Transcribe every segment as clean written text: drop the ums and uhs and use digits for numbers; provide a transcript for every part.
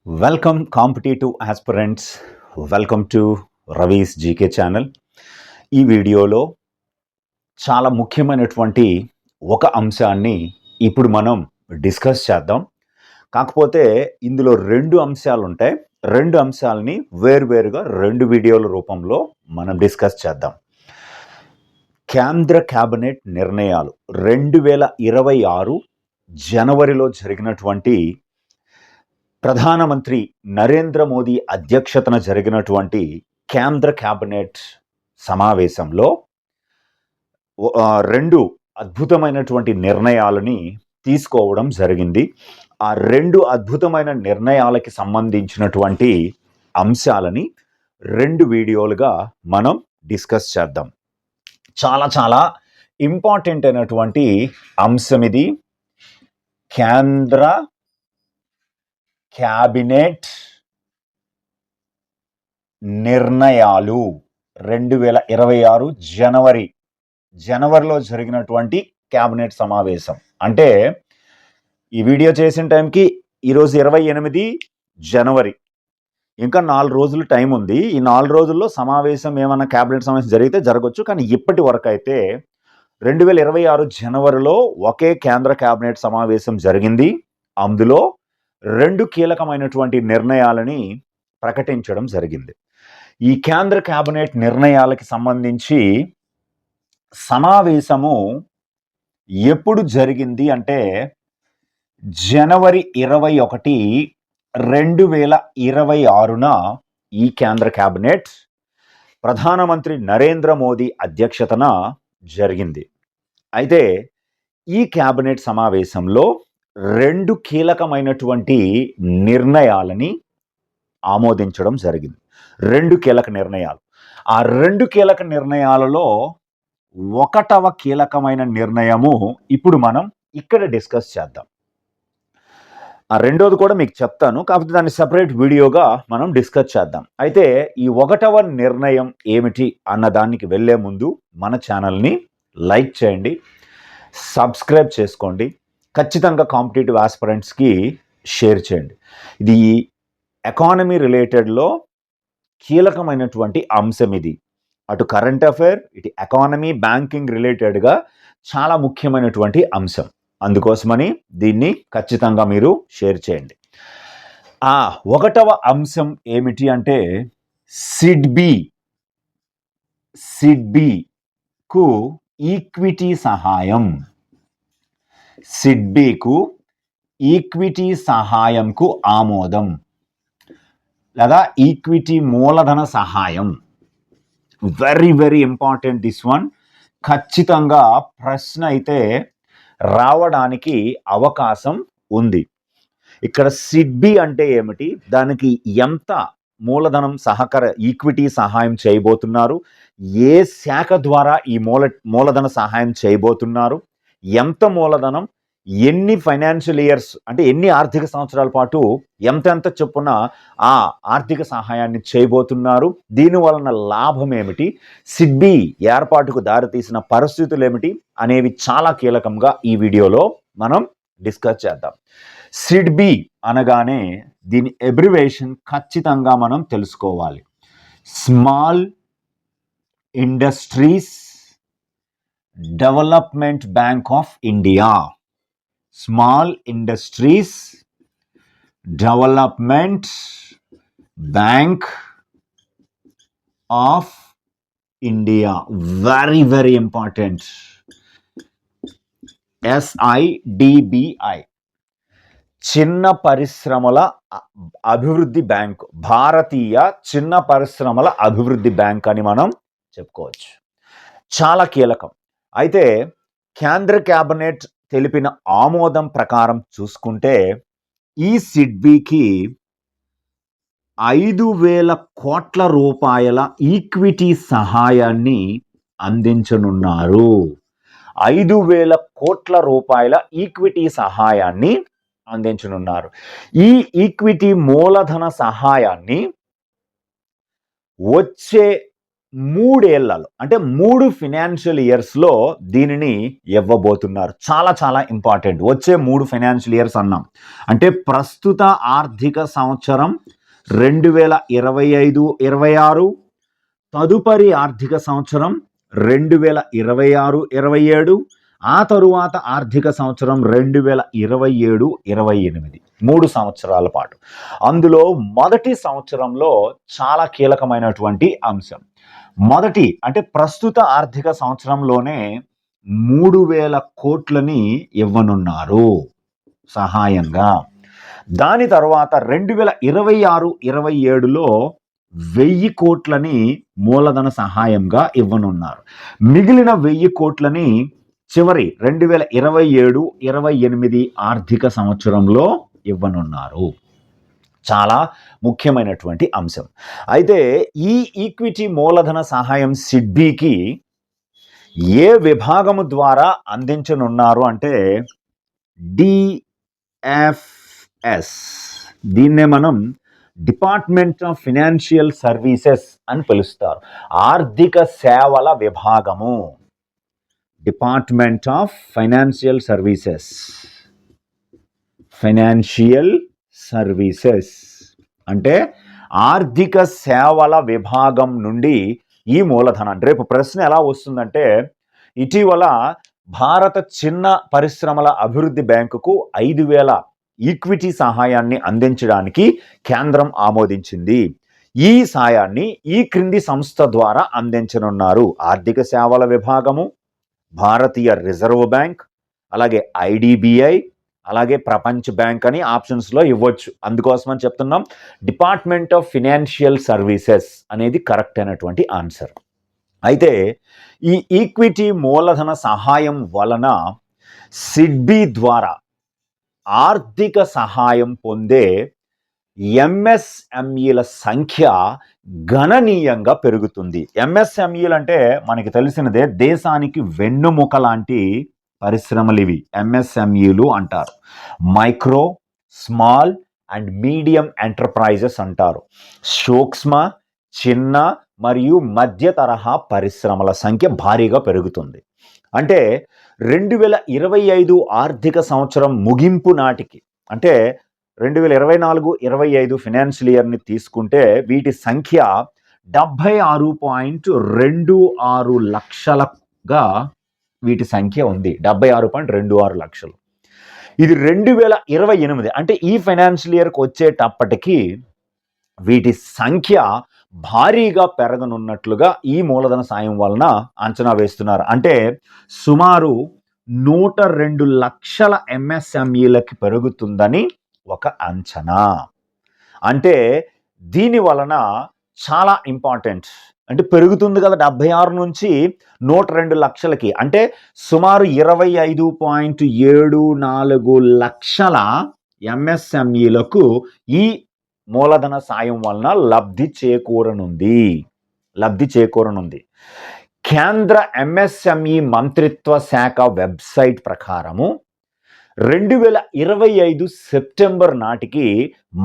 Welcome, competitive aspirants. Welcome to Ravi's GK channel. ఈ వీడియోలో చాలా ముఖ్యమైనటువంటి ఒక అంశాన్ని ఇప్పుడు మనం డిస్కస్ చేద్దాం. కాకపోతే ఇందులో రెండు అంశాలు ఉంటాయి. రెండు అంశాలని వేరువేరుగా రెండు వీడియోల రూపంలో మనం డిస్కస్ చేద్దాం. కేంద్ర కేబినెట్ నిర్ణయాలు 2026 జనవరిలో జరిగినటువంటి ప్రధానమంత్రి నరేంద్ర మోదీ అధ్యక్షతన జరిగినటువంటి కేంద్ర కేబినెట్ సమావేశంలో రెండు అద్భుతమైనటువంటి నిర్ణయాలని తీసుకోవడం జరిగింది. ఆ రెండు అద్భుతమైన నిర్ణయాలకి సంబంధించినటువంటి అంశాలని రెండు వీడియోలుగా మనం డిస్కస్ చేద్దాం. చాలా చాలా ఇంపార్టెంట్ అయినటువంటి అంశం ఇది. కేంద్ర క్యాబినెట్ నిర్ణయాలు 2026 జనవరిలో జరిగినటువంటి క్యాబినెట్ సమావేశం. అంటే ఈ వీడియో చేసిన టైంకి ఈరోజు 28 జనవరి, ఇంకా 4 రోజులు టైం ఉంది. ఈ 4 రోజుల్లో సమావేశం ఏమన్నా క్యాబినెట్ సమావేశం జరిగితే జరగచ్చు. కానీ ఇప్పటి వరకు అయితే 2026 జనవరిలో ఒకే కేంద్ర క్యాబినెట్ సమావేశం జరిగింది. అందులో రెండు కీలకమైనటువంటి నిర్ణయాలని ప్రకటించడం జరిగింది. ఈ కేంద్ర కేబినెట్ నిర్ణయాలకి సంబంధించి సమావేశము ఎప్పుడు జరిగింది అంటే జనవరి 21, 2026న ఈ కేంద్ర కేబినెట్ ప్రధానమంత్రి నరేంద్ర మోదీ అధ్యక్షతన జరిగింది. అయితే ఈ కేబినెట్ సమావేశంలో రెండు కీలకమైనటువంటి నిర్ణయాలని ఆమోదించడం జరిగింది. రెండు కీలక నిర్ణయాలు. ఆ రెండు కీలక నిర్ణయాలలో ఒకటవ కీలకమైన నిర్ణయము ఇప్పుడు మనం ఇక్కడ డిస్కస్ చేద్దాం. ఆ రెండోది కూడా మీకు చెప్తాను, కాకపోతే దాన్ని సెపరేట్ వీడియోగా మనం డిస్కస్ చేద్దాం. అయితే ఈ ఒకటవ నిర్ణయం ఏమిటి అన్న దానికి వెళ్ళే ముందు మన ఛానల్ని లైక్ చేయండి, సబ్స్క్రైబ్ చేసుకోండి, ఖచ్చితంగా కాంపిటేటివ్ ఆస్పిరెంట్స్కి షేర్ చేయండి. ఇది ఎకానమీ రిలేటెడ్లో కీలకమైనటువంటి అంశం. ఇది అటు కరెంట్ అఫైర్, ఇటు ఎకానమీ, బ్యాంకింగ్ రిలేటెడ్గా చాలా ముఖ్యమైనటువంటి అంశం. అందుకోసమని దీన్ని ఖచ్చితంగా మీరు షేర్ చేయండి. ఆ ఒకటవ అంశం ఏమిటి అంటే సిడ్బీకు ఈక్విటీ సహాయం. సిడ్బీకు ఈక్విటీ సహాయంకు ఆమోదం లేదా ఈక్విటీ మూలధన సహాయం. Very very important this one. ఖచ్చితంగా ప్రశ్న అయితే రావడానికి అవకాశం ఉంది. ఇక్కడ సిడ్బీ అంటే ఏమిటి, దానికి ఎంత మూలధనం ఈక్విటీ సహాయం చేయబోతున్నారు, ఏ శాఖ ద్వారా ఈ మూలధన సహాయం చేయబోతున్నారు, ఎంత మూలధనం, ఎన్ని ఫైనాన్షియల్ ఇయర్స్ అంటే ఎన్ని ఆర్థిక సంవత్సరాల పాటు ఎంత చొప్పున ఆ ఆర్థిక సహాయాన్ని చేయబోతున్నారు, దీని వలన లాభం ఏమిటి, సిడ్బీ ఏర్పాటుకు దారితీసిన పరిస్థితులు ఏమిటి అనేవి చాలా కీలకంగా ఈ వీడియోలో మనం డిస్కస్ చేద్దాం. సిడ్బీ అనగానే దీని అబ్రివేషన్ ఖచ్చితంగా మనం తెలుసుకోవాలి. Small industries development bank of India. Small industries development bank of India. Very very important. SIDBI, చిన్న పరిశ్రమల అభివృద్ధి బ్యాంక్, భారతీయ చిన్న పరిశ్రమల అభివృద్ధి బ్యాంక్ అని మనం చెప్పుకోవచ్చు. చాలా కీలకం. అయితే కేంద్ర కేబినెట్ తెలిపిన ఆమోదం ప్రకారం చూసుకుంటే ఈ సిడ్బీకి 5,000 కోట్ల రూపాయల ఈక్విటీ సహాయాన్ని అందించనున్నారు. 5,000 కోట్ల రూపాయల ఈక్విటీ సహాయాన్ని అందించనున్నారు. ఈ ఈక్విటీ మూలధన సహాయాన్ని వచ్చే 3 ఏళ్లలో అంటే 3 ఫైనాన్షియల్ ఇయర్స్లో దీనిని ఇవ్వబోతున్నారు. చాలా చాలా ఇంపార్టెంట్. వచ్చే 3 ఫైనాన్షియల్ ఇయర్స్ అన్నాం అంటే ప్రస్తుత ఆర్థిక సంవత్సరం 2025-26, తదుపరి ఆర్థిక సంవత్సరం 2026-27, ఆ తరువాత ఆర్థిక సంవత్సరం 2027-28, 3 సంవత్సరాల పాటు. అందులో మొదటి సంవత్సరంలో చాలా కీలకమైనటువంటి అంశం. మొదటి అంటే ప్రస్తుత ఆర్థిక సంవత్సరంలోనే 3,000 కోట్లని ఇవ్వనున్నారు సహాయంగా. దాని తర్వాత 2026-27లో 1,000 కోట్లని మూలధన సహాయంగా ఇవ్వనున్నారు. మిగిలిన 1,000 కోట్లని చివరి 2027-28 ఆర్థిక సంవత్సరంలో ఇవ్వనున్నారు. చాలా ముఖ్యమైనటువంటి అంశం. అయితే ఈ ఈక్విటీ మూలధన సహాయం సిడ్బీకి ఏ విభాగము ద్వారా అందించనున్నారు అంటే డిఎఫ్ఎస్. దీన్నే మనం డిపార్ట్మెంట్ ఆఫ్ ఫైనాన్షియల్ సర్వీసెస్ అని పిలుస్తారు. ఆర్థిక సేవల విభాగము. Department of financial services. Financial services అంటే ఆర్థిక సేవల విభాగం నుండి ఈ మూలధనాన్ని. రేపు ప్రశ్న ఎలా వస్తుందంటే, ఇటీవల భారత చిన్న పరిశ్రమల అభివృద్ధి బ్యాంకుకు 5,000 ఈక్విటీ సహాయాన్ని అందించడానికి కేంద్రం ఆమోదించింది. ఈ సాయాన్ని ఈ క్రింది సంస్థ ద్వారా అందించనున్నారు. ఆర్థిక సేవల విభాగము, భారతీయ రిజర్వ్ బ్యాంక్, అలాగే ఐడిబిఐ, అలాగే ప్రపంచ బ్యాంక్ అని ఆప్షన్స్లో ఇవ్వచ్చు. అందుకోసమని చెప్తున్నాం డిపార్ట్మెంట్ ఆఫ్ ఫైనాన్షియల్ సర్వీసెస్ అనేది కరెక్ట్ అయినటువంటి ఆన్సర్. అయితే ఈ ఈక్విటీ మూలధన సహాయం వలన సిడ్బీ ద్వారా ఆర్థిక సహాయం పొందే ఎంఎస్ఎంఈల సంఖ్య గణనీయంగా పెరుగుతుంది. ఎంఎస్ఎంఈలు అంటే మనకి తెలిసినదే, దేశానికి వెన్నుముక లాంటి పరిశ్రమలు ఇవి ఎంఎస్ఎంఈలు అంటారు. Micro, small and medium enterprises అంటారు. సూక్ష్మ, చిన్న మరియు మధ్య తరహా పరిశ్రమల సంఖ్య భారీగా పెరుగుతుంది. అంటే 2025 ఆర్థిక సంవత్సరం ముగింపు నాటికి, అంటే 2024-25 ఫైనాన్షియల్ ఇయర్ని తీసుకుంటే వీటి సంఖ్య 76.26 లక్షలుగా వీటి సంఖ్య ఉంది. 76.26 లక్షలు. ఇది 2028 అంటే ఈ ఫైనాన్షియల్ ఇయర్కి వచ్చేటప్పటికి వీటి సంఖ్య భారీగా పెరగనున్నట్లుగా ఈ మూలధన సాయం వలన అంచనా వేస్తున్నారు. అంటే సుమారు 102 లక్షల ఎంఎస్ఎంఈలకి పెరుగుతుందని ఒక అంచనా. అంటే దీని వలన చాలా ఇంపార్టెంట్, అంటే పెరుగుతుంది కదా 76 నుంచి 102 లక్షలకి, అంటే సుమారు 25.74 లక్షల ఎంఎస్ఎంఈలకు ఈ మూలధన సాయం వలన లబ్ధి చేకూరనుంది. కేంద్ర ఎంఎస్ఎంఈ మంత్రిత్వ శాఖ వెబ్సైట్ ప్రకారము 2025 సెప్టెంబర్ నాటికి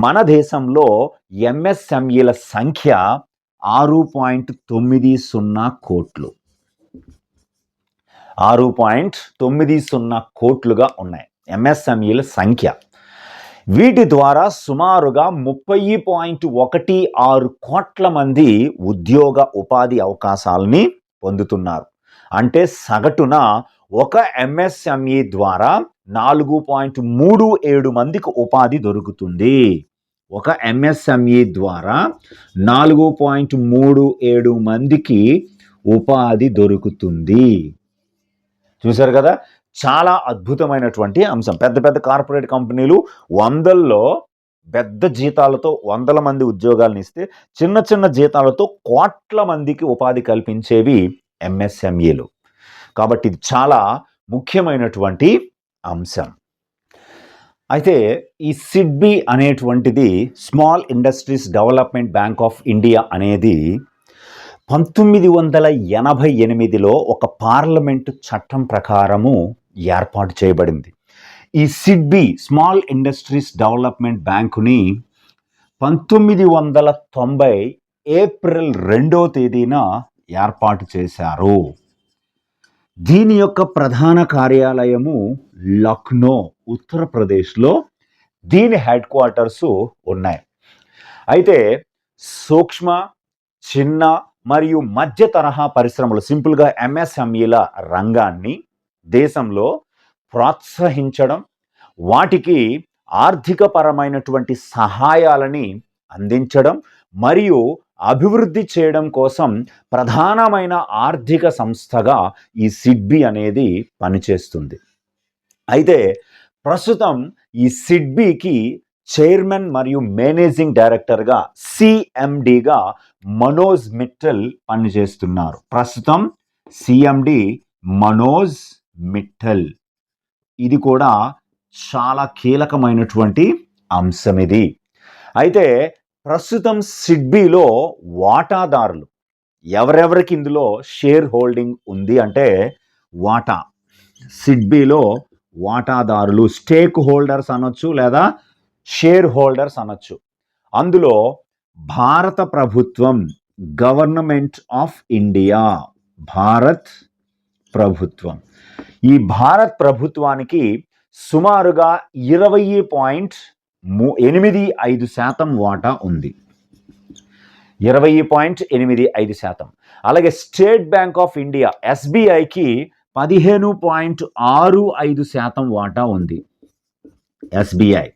మన దేశంలో ఎంఎస్ఎంఈల సంఖ్య 6.90 కోట్లు. 6.90 కోట్లుగా ఉన్నాయి ఎంఎస్ఎంఈల సంఖ్య. వీటి ద్వారా సుమారుగా 30.16 కోట్ల మంది ఉద్యోగ ఉపాధి అవకాశాలని పొందుతున్నారు. అంటే సగటున ఒక ఎంఎస్ఎంఈ ద్వారా 4.37 మందికి ఉపాధి దొరుకుతుంది. ఒక ఎంఎస్ఎంఈ ద్వారా 4.37 మందికి ఉపాధి దొరుకుతుంది. చూశారు కదా, చాలా అద్భుతమైనటువంటి అంశం. పెద్ద పెద్ద కార్పొరేట్ కంపెనీలు వందల్లో పెద్ద జీతాలతో 100 మంది ఉద్యోగాలను ఇస్తే, చిన్న చిన్న జీతాలతో కోట్ల మందికి ఉపాధి కల్పించేవి ఎంఎస్ఎంఈలు. కాబట్టి ఇది చాలా ముఖ్యమైనటువంటి అంశం. అయితే ఈ సిడ్బీ అనేటువంటిది small industries development bank of India అనేది 1988లో ఒక పార్లమెంటు చట్టం ప్రకారము ఏర్పాటు చేయబడింది. ఈ సిడ్బీ స్మాల్ ఇండస్ట్రీస్ డెవలప్మెంట్ బ్యాంకుని 1990 ఏప్రిల్ 2వ తేదీన ఏర్పాటు చేశారు. దీని యొక్క ప్రధాన కార్యాలయము లక్నో, ఉత్తరప్రదేశ్లో దీని హెడ్ క్వార్టర్స్ ఉన్నాయి. అయితే సూక్ష్మ, చిన్న మరియు మధ్య తరహా పరిశ్రమలు, సింపుల్గా ఎంఎస్ఎంఈల రంగాన్ని దేశంలో ప్రోత్సహించడం, వాటికి ఆర్థికపరమైనటువంటి సహాయాలని అందించడం మరియు అభివృద్ధి చేయడం కోసం ప్రధానమైన ఆర్థిక సంస్థగా ఈ సిడ్బి అనేది పనిచేస్తుంది. అయితే ప్రస్తుతం ఈ సిడ్బికి చైర్మన్ మరియు మేనేజింగ్ డైరెక్టర్గా సిఎండిగా మనోజ్ మిట్టల్ పనిచేస్తున్నారు. ప్రస్తుతం సిఎండి మనోజ్ మిట్టల్. ఇది కూడా చాలా కీలకమైనటువంటి అంశం ఇది. అయితే ప్రస్తుతం సిడ్బిలో వాటాదారులు ఎవరెవరికి ఇందులో షేర్ హోల్డింగ్ ఉంది అంటే వాటా, సిడ్బిలో వాటాదారులు, స్టేక్ హోల్డర్స్ అనొచ్చు లేదా షేర్ హోల్డర్స్ అనొచ్చు. అందులో భారత ప్రభుత్వం, గవర్నమెంట్ ఆఫ్ ఇండియా, భారత్ ప్రభుత్వం. ఈ భారత్ ప్రభుత్వానికి సుమారుగా 20.85% వాటా ఉంది. 20.85%. అలాగే స్టేట్ బ్యాంక్ ఆఫ్ ఇండియా ఎస్బీఐకి 15.65% వాటా ఉంది. ఎస్బీఐ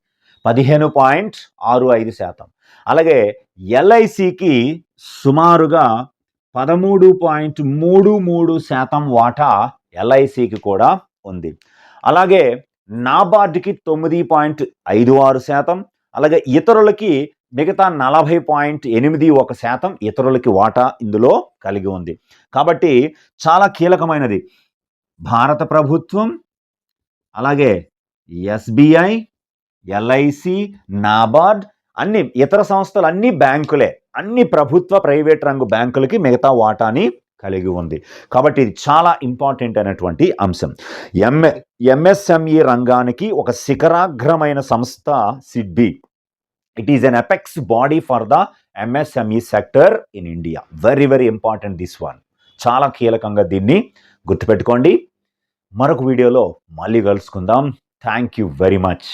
15.65%. అలాగే ఎల్ఐసికి సుమారుగా 13.33% వాటా ఎల్ఐసికి కూడా ఉంది. అలాగే నాబార్డ్కి 9.56%. అలాగే ఇతరులకి మిగతా 40.81% ఇతరులకి వాటా ఇందులో కలిగి ఉంది. కాబట్టి చాలా కీలకమైనది. భారత ప్రభుత్వం, అలాగే ఎస్బీఐ, ఎల్ఐసి, నాబార్డ్, అన్ని ఇతర సంస్థలు, అన్ని బ్యాంకులే, అన్ని ప్రభుత్వ ప్రైవేట్ రంగు బ్యాంకులకి మిగతా వాటాని కలిగి ఉంది. కాబట్టి ఇది చాలా ఇంపార్టెంట్ అయినటువంటి అంశం. ఎంఎస్ఎంఈ రంగానికి ఒక శిఖరాగ్రమైన సంస్థ SIDBI. It is an apex body for the MSME sector in India. Very very important this one. చాలా కీలకంగా దీన్ని గుర్తుపెట్టుకోండి. మరొక వీడియోలో మళ్ళీ కలుసుకుందాం. Thank you very much.